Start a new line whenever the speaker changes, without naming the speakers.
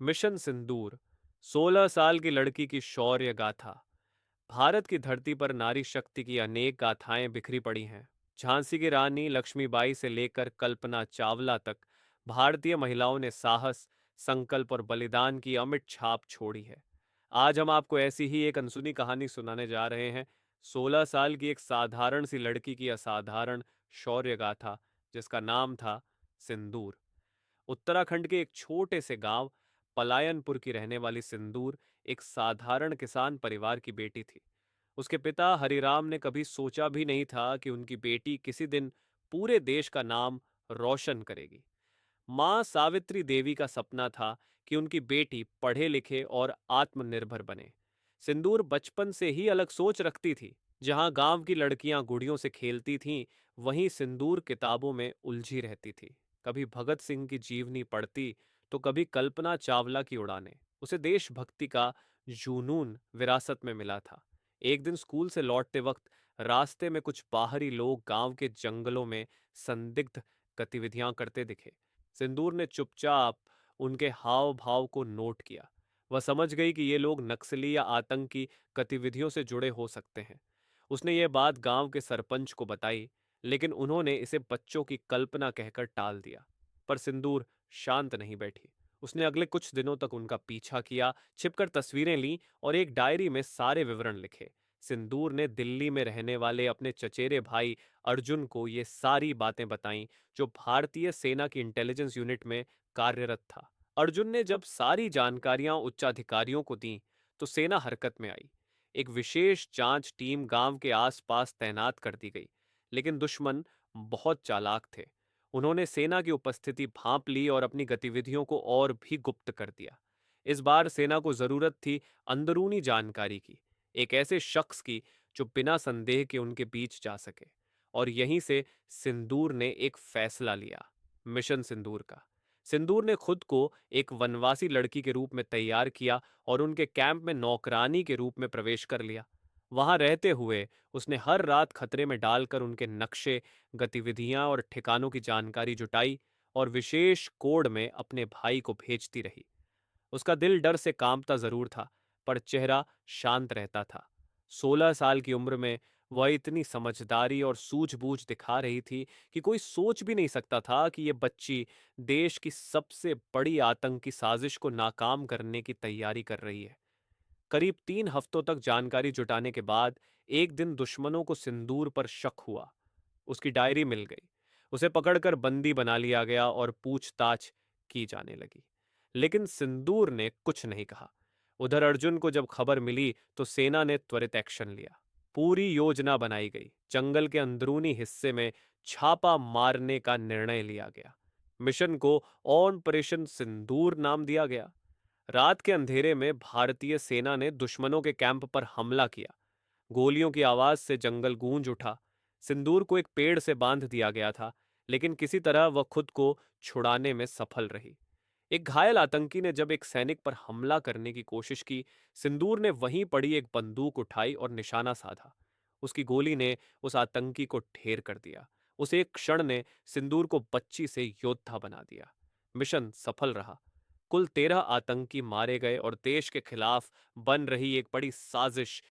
Mission सिंदूर 16 साल की लड़की की शौर्य गाथा। भारत की धरती पर नारी शक्ति की अनेक गाथाएं बिखरी पड़ी हैं। झांसी की रानी लक्ष्मीबाई से लेकर कल्पना चावला तक भारतीय महिलाओं ने साहस, संकल्प और बलिदान की अमिट छाप छोड़ी है। आज हम आपको ऐसी ही एक अनसुनी कहानी सुनाने जा रहे हैं। 16 साल की एक साधारण सी लड़की की असाधारण शौर्य गाथा, जिसका नाम था सिंदूर। उत्तराखंड के एक छोटे से गांव पलायनपुर की रहने वाली सिंदूर एक साधारण किसान परिवार की बेटी थी। उसके पिता हरिराम ने कभी सोचा भी नहीं था कि उनकी बेटी किसी दिन पूरे देश का नाम रोशन करेगी। मां सावित्री देवी का सपना था कि उनकी बेटी पढ़े लिखे और आत्मनिर्भर बने। सिंदूर बचपन से ही अलग सोच रखती थी। जहां गांव की लड़कियां गुड़ियों से खेलती थीं, वहीं सिंदूर किताबों में उलझी रहती थी। कभी भगत सिंह की जीवनी पढ़ती, तो कभी कल्पना चावला की उड़ानें। उसे देशभक्ति का जुनून विरासत में मिला था। एक दिन स्कूल से लौटते वक्त रास्ते में कुछ बाहरी लोग गांव के जंगलों में संदिग्ध गतिविधियां करते दिखे। सिंदूर ने चुपचाप उनके हाव भाव को नोट किया। वह समझ गई कि ये लोग नक्सली या आतंकी गतिविधियों से जुड़े हो सकते हैं। उसने ये बात गांव के सरपंच को बताई, लेकिन उन्होंने इसे बच्चों की कल्पना कहकर टाल दिया। पर सिंदूर शांत नहीं बैठी। उसने अगले कुछ दिनों तक उनका पीछा किया, छिपकर तस्वीरें लीं और एक डायरी में सारे विवरण लिखे। सिंदूर ने दिल्ली में रहने वाले अपने चचेरे भाई अर्जुन को ये सारी बातें बताईं, जो भारतीय सेना की इंटेलिजेंस यूनिट में कार्यरत था। अर्जुन ने जब सारी जानकारियां उच्चाधिकारियों को दी, तो सेना हरकत में आई। एक विशेष जांच टीम गांव के आसपास तैनात कर दी गई। लेकिन दुश्मन बहुत चालाक थे। उन्होंने सेना की उपस्थिति भांप ली और अपनी गतिविधियों को और भी गुप्त कर दिया। इस बार सेना को जरूरत थी अंदरूनी जानकारी की, एक ऐसे शख्स की जो बिना संदेह के उनके बीच जा सके। और यहीं से सिंदूर ने एक फैसला लिया, मिशन सिंदूर का। सिंदूर ने खुद को एक वनवासी लड़की के रूप में तैयार किया और उनके कैंप में नौकरानी के रूप में प्रवेश कर लिया। वहां रहते हुए उसने हर रात खतरे में डालकर उनके नक्शे, गतिविधियां और ठिकानों की जानकारी जुटाई और विशेष कोड में अपने भाई को भेजती रही। उसका दिल डर से कांपता जरूर था, पर चेहरा शांत रहता था। 16 साल की उम्र में वह इतनी समझदारी और सूझबूझ दिखा रही थी कि कोई सोच भी नहीं सकता था कि ये बच्ची देश की सबसे बड़ी आतंकी साजिश को नाकाम करने की तैयारी कर रही है। करीब 3 हफ्तों तक जानकारी जुटाने के बाद एक दिन दुश्मनों को सिंदूर पर शक हुआ। उसकी डायरी मिल गई। उसे पकड़कर बंदी बना लिया गया और पूछताछ की जाने लगी। लेकिन सिंदूर ने कुछ नहीं कहा। उधर अर्जुन को जब खबर मिली, तो सेना ने त्वरित एक्शन लिया। पूरी योजना बनाई गई। जंगल के अंदरूनी हिस्से में छापा मारने का निर्णय लिया गया। मिशन को ऑपरेशन सिंदूर नाम दिया गया। रात के अंधेरे में भारतीय सेना ने दुश्मनों के कैंप पर हमला किया। गोलियों की आवाज से जंगल गूंज उठा। सिंदूर को एक पेड़ से बांध दिया गया था, लेकिन किसी तरह वह खुद को छुड़ाने में सफल रही। एक घायल आतंकी ने जब एक सैनिक पर हमला करने की कोशिश की, सिंदूर ने वहीं पड़ी एक बंदूक उठाई और निशाना साधा। उसकी गोली ने उस आतंकी को ढेर कर दिया। उस एक क्षण ने सिंदूर को बच्ची से योद्धा बना दिया। मिशन सफल रहा। कुल 13 आतंकी मारे गए और देश के खिलाफ बन रही एक बड़ी साजिश